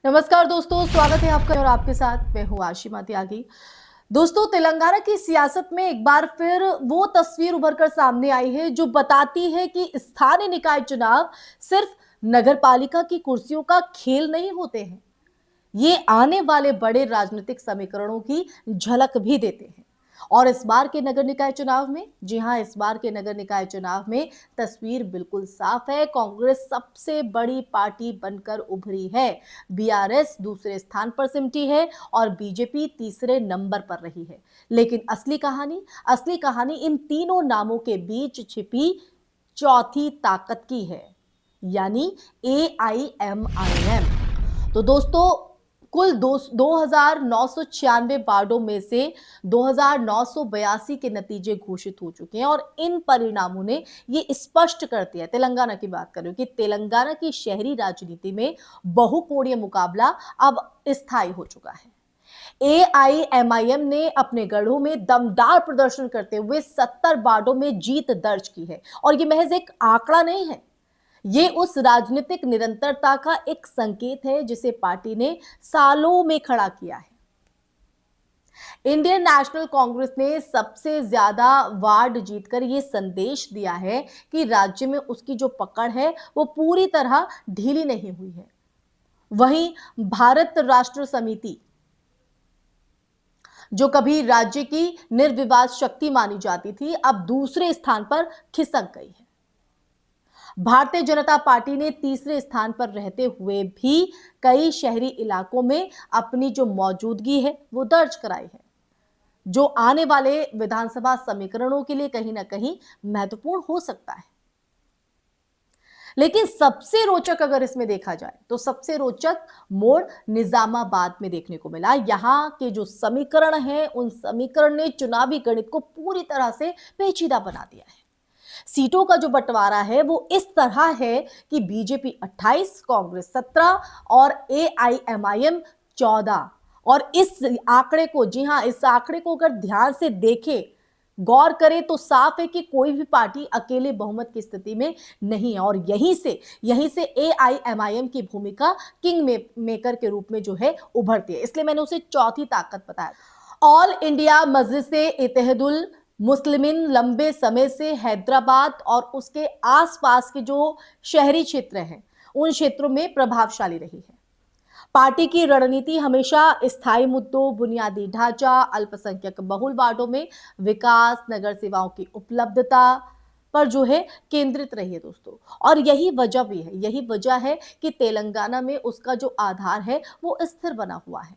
नमस्कार दोस्तों, स्वागत है आपका और आपके साथ मैं हूं आशिमा त्यागी। दोस्तों, तेलंगाना की सियासत में एक बार फिर वो तस्वीर उभर कर सामने आई है जो बताती है कि स्थानीय निकाय चुनाव सिर्फ नगरपालिका की कुर्सियों का खेल नहीं होते हैं। ये आने वाले बड़े राजनीतिक समीकरणों की झलक भी देते हैं। और इस बार के नगर निकाय चुनाव में, जी हां, इस बार के नगर निकाय चुनाव में तस्वीर बिल्कुल साफ है। कांग्रेस सबसे बड़ी पार्टी बनकर उभरी है, बीआरएस दूसरे स्थान पर सिमटी है और बीजेपी तीसरे नंबर पर रही है। लेकिन असली कहानी इन तीनों नामों के बीच छिपी चौथी ताकत की है, यानी एआईएमआईएम। तो दोस्तों, कुल 2,996 वार्डों में से 2,982 के नतीजे घोषित हो चुके हैं और इन परिणामों ने ये स्पष्ट कर दिया, तेलंगाना की बात कर रही हूं, कि तेलंगाना की शहरी राजनीति में बहुकोणीय मुकाबला अब स्थायी हो चुका है। एआईएमआईएम ने अपने गढ़ों में दमदार प्रदर्शन करते हुए 70 वार्डों में जीत दर्ज की है और ये महज एक आंकड़ा नहीं है, ये उस राजनीतिक निरंतरता का एक संकेत है जिसे पार्टी ने सालों में खड़ा किया है। इंडियन नेशनल कांग्रेस ने सबसे ज्यादा वार्ड जीतकर यह संदेश दिया है कि राज्य में उसकी जो पकड़ है वो पूरी तरह ढीली नहीं हुई है। वहीं भारत राष्ट्र समिति, जो कभी राज्य की निर्विवाद शक्ति मानी जाती थी, अब दूसरे स्थान पर खिसक गई है। भारतीय जनता पार्टी ने तीसरे स्थान पर रहते हुए भी कई शहरी इलाकों में अपनी जो मौजूदगी है वो दर्ज कराई है, जो आने वाले विधानसभा समीकरणों के लिए कहीं ना कहीं महत्वपूर्ण हो सकता है। लेकिन सबसे रोचक अगर इसमें देखा जाए तो सबसे रोचक मोड़ निजामाबाद में देखने को मिला। यहां के जो समीकरण हैं, उन समीकरण ने चुनावी गणित को पूरी तरह से पेचीदा बना दिया है। सीटों का जो बंटवारा है वो इस तरह है कि बीजेपी 28, कांग्रेस 17 और एआईएमआईएम 14। और इस आंकड़े को, जी हां, इस आंकड़े को अगर ध्यान से देखें, गौर करें तो साफ है कि कोई भी पार्टी अकेले बहुमत की स्थिति में नहीं है और यहीं से एआईएमआईएम की भूमिका किंग मेकर के रूप में जो है उभरती है। इसलिए मैंने उसे चौथी ताकत बताया। ऑल इंडिया मजलिसे इत्तेहादुल मुस्लिमीन लंबे समय से हैदराबाद और उसके आसपास के जो शहरी क्षेत्र हैं, उन क्षेत्रों में प्रभावशाली रही है। पार्टी की रणनीति हमेशा स्थायी मुद्दों, बुनियादी ढांचा, अल्पसंख्यक बहुल वार्डों में विकास, नगर सेवाओं की उपलब्धता पर जो है केंद्रित रही है दोस्तों। और यही वजह है कि तेलंगाना में उसका जो आधार है वो स्थिर बना हुआ है।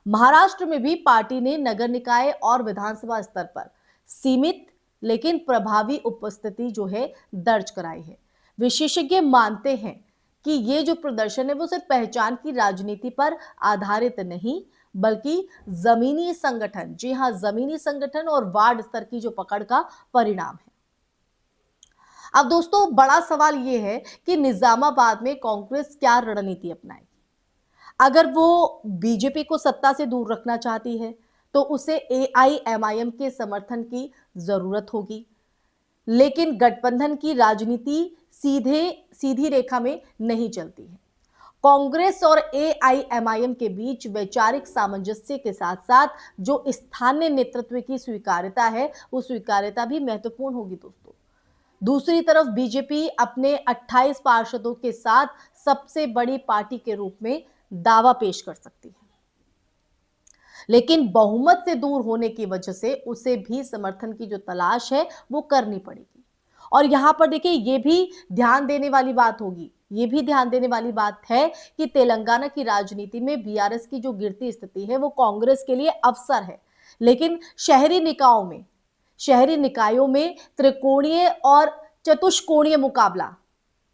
महाराष्ट्र में भी पार्टी ने नगर निकाय और विधानसभा स्तर पर सीमित लेकिन प्रभावी उपस्थिति जो है दर्ज कराई है। विशेषज्ञ मानते हैं कि ये जो प्रदर्शन है वो सिर्फ पहचान की राजनीति पर आधारित नहीं, बल्कि जमीनी संगठन, जी हां, जमीनी संगठन और वार्ड स्तर की जो पकड़ का परिणाम है। अब दोस्तों, बड़ा सवाल ये है कि निजामाबाद में कांग्रेस क्या रणनीति अपनाएगी। अगर वो बीजेपी को सत्ता से दूर रखना चाहती है तो उसे एआईएमआईएम के समर्थन की जरूरत होगी। लेकिन गठबंधन की राजनीति सीधी रेखा में नहीं चलती है। कांग्रेस और एआईएमआईएम के बीच वैचारिक सामंजस्य के साथ साथ जो स्थानीय नेतृत्व की स्वीकार्यता है, वो स्वीकार्यता भी महत्वपूर्ण होगी दोस्तों। दूसरी तरफ बीजेपी अपने 28 पार्षदों के साथ सबसे बड़ी पार्टी के रूप में दावा पेश कर सकती है, लेकिन बहुमत से दूर होने की वजह से उसे भी समर्थन की जो तलाश है वो करनी पड़ेगी। और यहां पर देखिए, ये भी ध्यान देने वाली बात होगी, ये भी ध्यान देने वाली बात है कि तेलंगाना की राजनीति में बीआरएस की जो गिरती स्थिति है वो कांग्रेस के लिए अवसर है। लेकिन शहरी निकायों में त्रिकोणीय और चतुष्कोणीय मुकाबला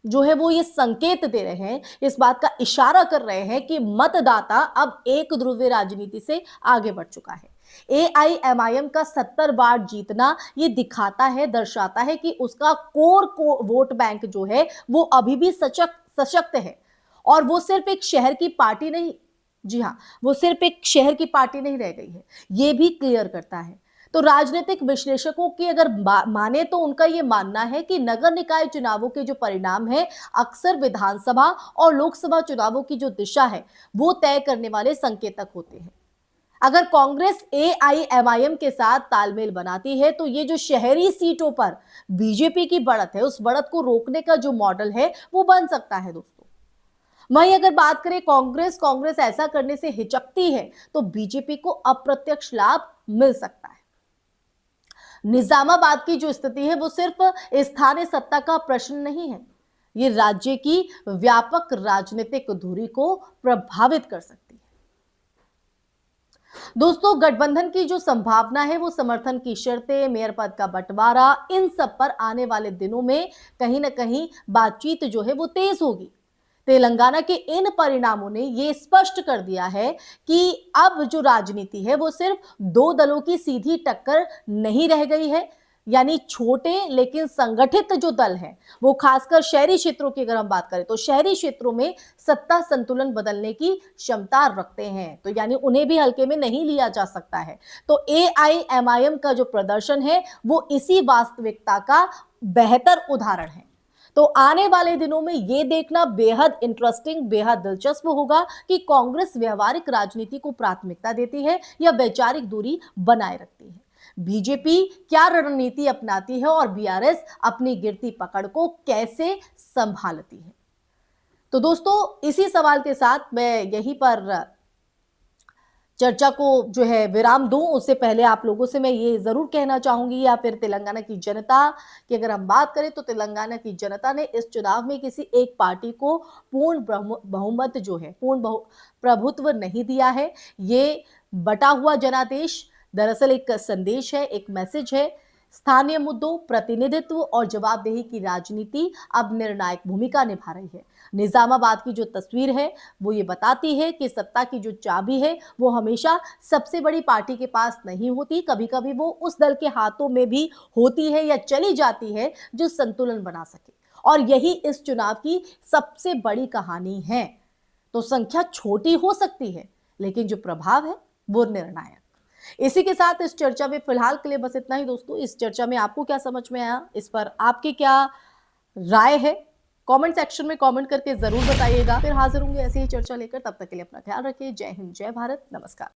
जो है वो ये संकेत दे रहे हैं, इस बात का इशारा कर रहे हैं कि मतदाता अब एक ध्रुवीय राजनीति से आगे बढ़ चुका है। एआईएमआईएम का 70 वार्ड जीतना ये दर्शाता है कि उसका कोर वोट बैंक जो है वो अभी भी सशक्त है और वो सिर्फ एक शहर की पार्टी नहीं, जी हां, वो सिर्फ एक शहर की पार्टी नहीं रह गई है, ये भी क्लियर करता है। तो राजनीतिक विश्लेषकों की अगर माने तो उनका यह मानना है कि नगर निकाय चुनावों के जो परिणाम है अक्सर विधानसभा और लोकसभा चुनावों की जो दिशा है वो तय करने वाले संकेतक होते हैं। अगर कांग्रेस एआईएमआईएम के साथ तालमेल बनाती है तो ये जो शहरी सीटों पर बीजेपी की बढ़त है, उस बढ़त को रोकने का जो मॉडल है वो बन सकता है दोस्तों। वहीं अगर बात करें कांग्रेस ऐसा करने से हिचकती है तो बीजेपी को अप्रत्यक्ष लाभ मिल सकता है। निजामाबाद की जो स्थिति है वो सिर्फ स्थानीय सत्ता का प्रश्न नहीं है, ये राज्य की व्यापक राजनीतिक धुरी को प्रभावित कर सकती है। दोस्तों, गठबंधन की जो संभावना है वो समर्थन की शर्तें, मेयर पद का बंटवारा, इन सब पर आने वाले दिनों में कहीं ना कहीं बातचीत जो है वो तेज होगी। तेलंगाना के इन परिणामों ने ये स्पष्ट कर दिया है कि अब जो राजनीति है वो सिर्फ दो दलों की सीधी टक्कर नहीं रह गई है, यानी छोटे लेकिन संगठित जो दल हैं वो खासकर शहरी क्षेत्रों की अगर हम बात करें तो शहरी क्षेत्रों में सत्ता संतुलन बदलने की क्षमता रखते हैं, तो यानी उन्हें भी हल्के में नहीं लिया जा सकता है। तो एआईएमआईएम का जो प्रदर्शन है वो इसी वास्तविकता का बेहतर उदाहरण है। तो आने वाले दिनों में यह देखना बेहद इंटरेस्टिंग, बेहद दिलचस्प होगा कि कांग्रेस व्यवहारिक राजनीति को प्राथमिकता देती है या वैचारिक दूरी बनाए रखती है। बीजेपी क्या रणनीति अपनाती है और बीआरएस अपनी गिरती पकड़ को कैसे संभालती है। तो दोस्तों, इसी सवाल के साथ मैं यहीं पर चर्चा को जो है विराम दूं, उससे पहले आप लोगों से मैं ये जरूर कहना चाहूंगी या फिर तेलंगाना की जनता की अगर हम बात करें तो तेलंगाना की जनता ने इस चुनाव में किसी एक पार्टी को पूर्ण बहुमत जो है प्रभुत्व नहीं दिया है। ये बटा हुआ जनादेश दरअसल एक संदेश है, एक मैसेज है। स्थानीय मुद्दों, प्रतिनिधित्व और जवाबदेही की राजनीति अब निर्णायक भूमिका निभा रही है। निजामाबाद की जो तस्वीर है वो ये बताती है कि सत्ता की जो चाबी है वो हमेशा सबसे बड़ी पार्टी के पास नहीं होती, कभी कभी वो उस दल के हाथों में भी होती है या चली जाती है जो संतुलन बना सके, और यही इस चुनाव की सबसे बड़ी कहानी है। तो संख्या छोटी हो सकती है लेकिन जो प्रभाव है वो निर्णायक। इसी के साथ इस चर्चा में फिलहाल के लिए बस इतना ही दोस्तों। इस चर्चा में आपको क्या समझ में आया, इस पर आपकी क्या राय है, कमेंट सेक्शन में कमेंट करके जरूर बताइएगा। फिर हाजिर होंगे ऐसी ही चर्चा लेकर, तब तक के लिए अपना ख्याल रखिए। जय हिंद, जय भारत, नमस्कार।